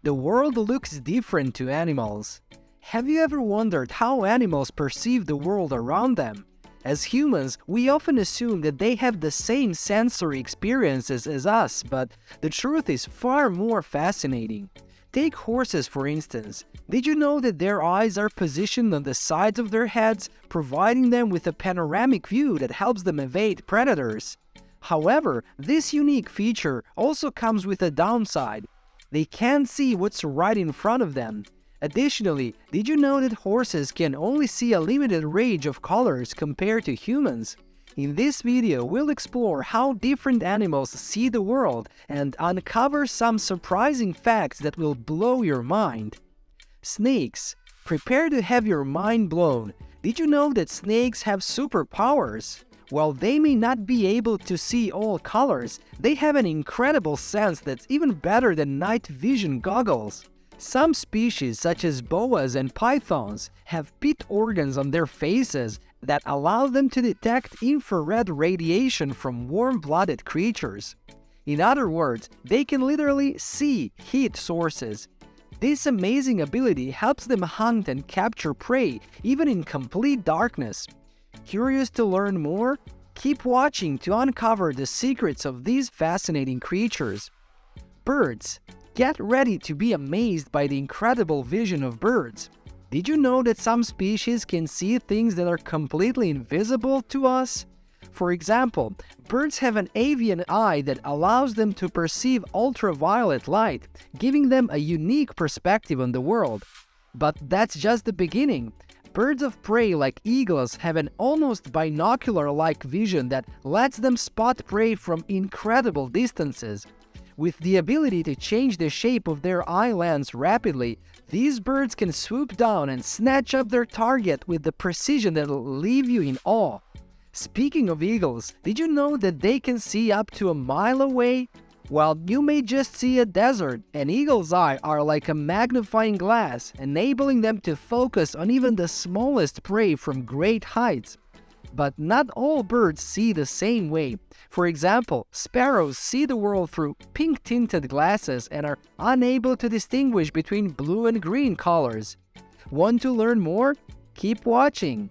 The world looks different to animals. Have you ever wondered how animals perceive the world around them? As humans, we often assume that they have the same sensory experiences as us, but the truth is far more fascinating. Take horses for instance. Did you know that their eyes are positioned on the sides of their heads, providing them with a panoramic view that helps them evade predators? However, this unique feature also comes with a downside. They can't see what's right in front of them. Additionally, did you know that horses can only see a limited range of colors compared to humans? In this video, we'll explore how different animals see the world and uncover some surprising facts that will blow your mind. Snakes. Prepare to have your mind blown. Did you know that snakes have superpowers? While they may not be able to see all colors, they have an incredible sense that's even better than night vision goggles. Some species, such as boas and pythons, have pit organs on their faces that allow them to detect infrared radiation from warm-blooded creatures. In other words, they can literally see heat sources. This amazing ability helps them hunt and capture prey, even in complete darkness. Curious to learn more? Keep watching to uncover the secrets of these fascinating creatures. Birds. Get ready to be amazed by the incredible vision of birds. Did you know that some species can see things that are completely invisible to us? For example, birds have an avian eye that allows them to perceive ultraviolet light, giving them a unique perspective on the world. But that's just the beginning. Birds of prey like eagles have an almost binocular-like vision that lets them spot prey from incredible distances. With the ability to change the shape of their eyelens rapidly, these birds can swoop down and snatch up their target with the precision that'll leave you in awe. Speaking of eagles, did you know that they can see up to a mile away? While you may just see a desert, an eagle's eyes are like a magnifying glass, enabling them to focus on even the smallest prey from great heights. But not all birds see the same way. For example, sparrows see the world through pink-tinted glasses and are unable to distinguish between blue and green colors. Want to learn more? Keep watching!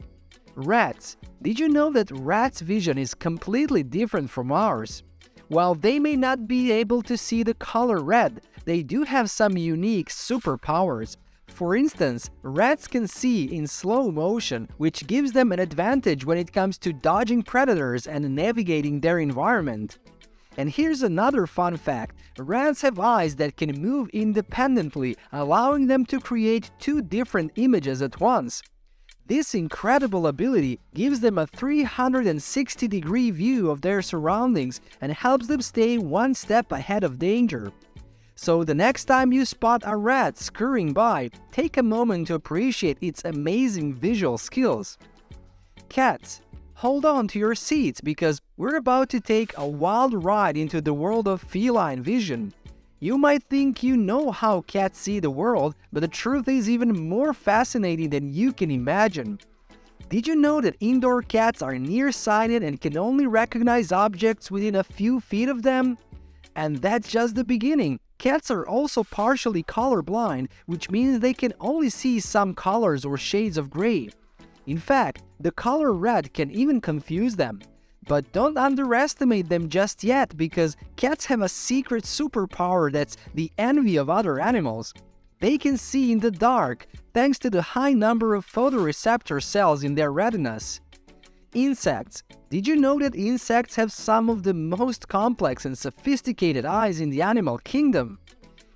Rats. Did you know that rats' vision is completely different from ours? While they may not be able to see the color red, they do have some unique superpowers. For instance, rats can see in slow motion, which gives them an advantage when it comes to dodging predators and navigating their environment. And here's another fun fact. Rats have eyes that can move independently, allowing them to create two different images at once. This incredible ability gives them a 360-degree view of their surroundings and helps them stay one step ahead of danger. So the next time you spot a rat scurrying by, take a moment to appreciate its amazing visual skills. Cats. Hold on to your seats because we're about to take a wild ride into the world of feline vision. You might think you know how cats see the world, but the truth is even more fascinating than you can imagine. Did you know that indoor cats are nearsighted and can only recognize objects within a few feet of them? And that's just the beginning. Cats are also partially colorblind, which means they can only see some colors or shades of gray. In fact, the color red can even confuse them. But don't underestimate them just yet, because cats have a secret superpower that's the envy of other animals. They can see in the dark, thanks to the high number of photoreceptor cells in their retinas. Insects. Did you know that insects have some of the most complex and sophisticated eyes in the animal kingdom?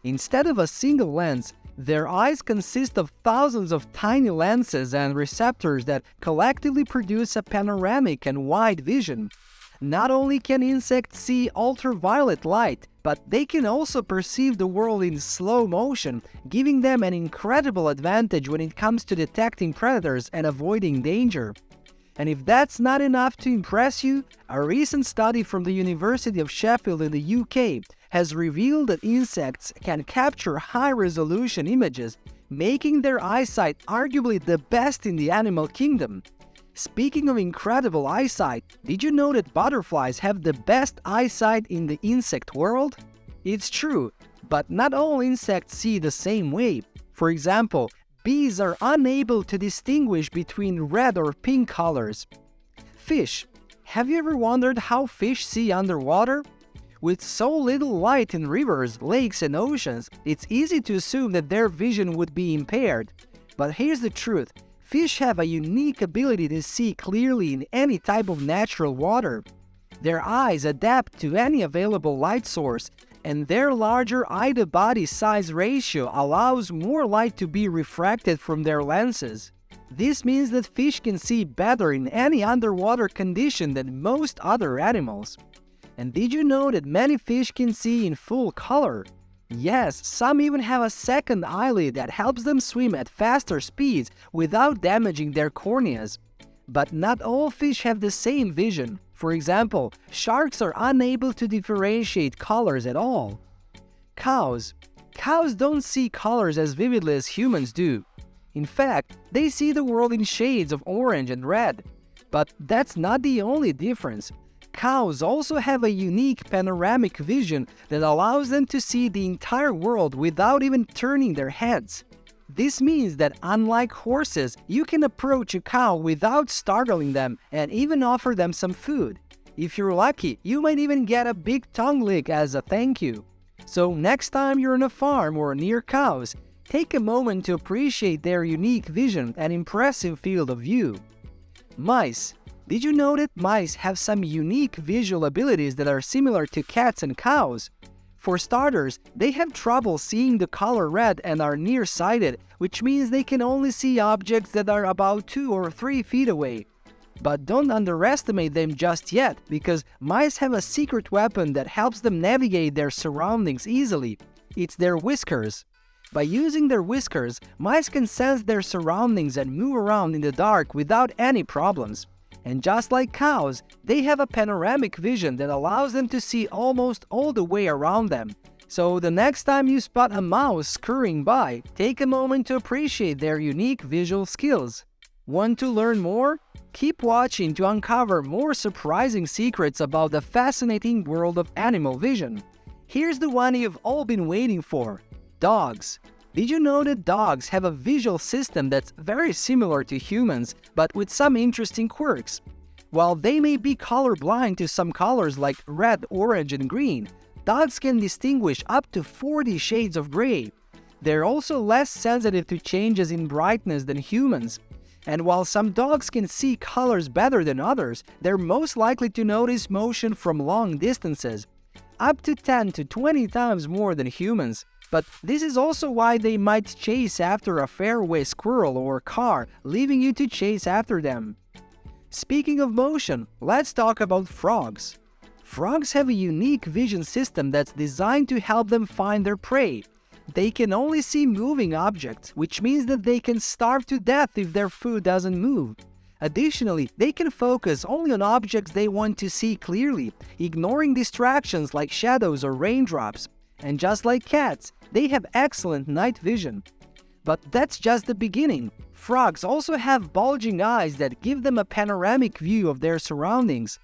Instead of a single lens, their eyes consist of thousands of tiny lenses and receptors that collectively produce a panoramic and wide vision. Not only can insects see ultraviolet light, but they can also perceive the world in slow motion, giving them an incredible advantage when it comes to detecting predators and avoiding danger. And if that's not enough to impress you, a recent study from the University of Sheffield in the UK has revealed that insects can capture high-resolution images, making their eyesight arguably the best in the animal kingdom. Speaking of incredible eyesight, did you know that butterflies have the best eyesight in the insect world? It's true. But not all insects see the same way. For example, bees are unable to distinguish between red or pink colors. Fish. Have you ever wondered how fish see underwater? With so little light in rivers, lakes, and oceans, it's easy to assume that their vision would be impaired. But here's the truth. Fish have a unique ability to see clearly in any type of natural water. Their eyes adapt to any available light source, and their larger eye-to-body size ratio allows more light to be refracted from their lenses. This means that fish can see better in any underwater condition than most other animals. And did you know that many fish can see in full color? Yes, some even have a second eyelid that helps them swim at faster speeds without damaging their corneas. But not all fish have the same vision. For example, sharks are unable to differentiate colors at all. Cows. Cows don't see colors as vividly as humans do. In fact, they see the world in shades of orange and red. But that's not the only difference. Cows also have a unique panoramic vision that allows them to see the entire world without even turning their heads. This means that unlike horses, you can approach a cow without startling them and even offer them some food. If you're lucky, you might even get a big tongue lick as a thank you. So next time you're on a farm or near cows, take a moment to appreciate their unique vision and impressive field of view. Mice. Did you know that mice have some unique visual abilities that are similar to cats and cows? For starters, they have trouble seeing the color red and are nearsighted, which means they can only see objects that are about 2 or 3 feet away. But don't underestimate them just yet, because mice have a secret weapon that helps them navigate their surroundings easily. It's their whiskers. By using their whiskers, mice can sense their surroundings and move around in the dark without any problems. And just like cows, they have a panoramic vision that allows them to see almost all the way around them. So the next time you spot a mouse scurrying by, take a moment to appreciate their unique visual skills. Want to learn more? Keep watching to uncover more surprising secrets about the fascinating world of animal vision. Here's the one you've all been waiting for: dogs. Did you know that dogs have a visual system that's very similar to humans, but with some interesting quirks? While they may be colorblind to some colors like red, orange, and green, dogs can distinguish up to 40 shades of gray. They're also less sensitive to changes in brightness than humans. And while some dogs can see colors better than others, they're most likely to notice motion from long distances, up to 10 to 20 times more than humans. But this is also why they might chase after a fairway squirrel or car, leaving you to chase after them. Speaking of motion, let's talk about frogs. Frogs have a unique vision system that's designed to help them find their prey. They can only see moving objects, which means that they can starve to death if their food doesn't move. Additionally, they can focus only on objects they want to see clearly, ignoring distractions like shadows or raindrops. And just like cats, they have excellent night vision. But that's just the beginning. Frogs also have bulging eyes that give them a panoramic view of their surroundings.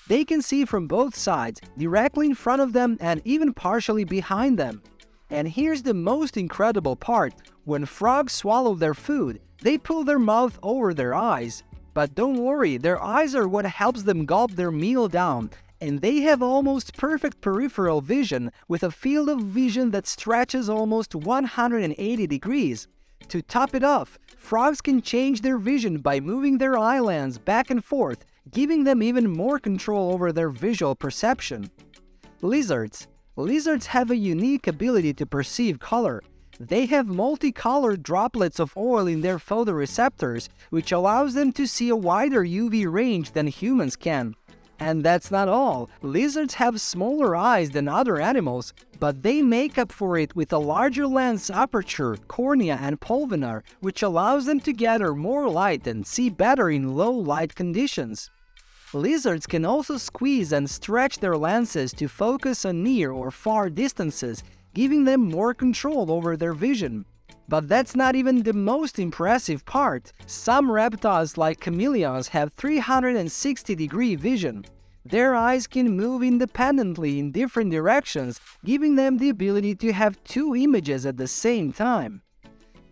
They can see from both sides, directly in front of them and even partially behind them. And here's the most incredible part: when frogs swallow their food, they pull their mouth over their eyes. But don't worry, their eyes are what helps them gulp their meal down. And they have almost perfect peripheral vision, with a field of vision that stretches almost 180 degrees. To top it off, frogs can change their vision by moving their eyelands back and forth, giving them even more control over their visual perception. Lizards. Lizards have a unique ability to perceive color. They have multicolored droplets of oil in their photoreceptors, which allows them to see a wider UV range than humans can. And that's not all. Lizards have smaller eyes than other animals, but they make up for it with a larger lens aperture, cornea, and pulvinar, which allows them to gather more light and see better in low light conditions. Lizards can also squeeze and stretch their lenses to focus on near or far distances, giving them more control over their vision. But that's not even the most impressive part. Some reptiles like chameleons have 360-degree vision. Their eyes can move independently in different directions, giving them the ability to have two images at the same time.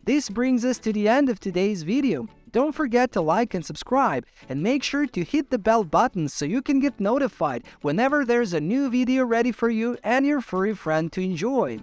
This brings us to the end of today's video. Don't forget to like and subscribe, and make sure to hit the bell button so you can get notified whenever there's a new video ready for you and your furry friend to enjoy.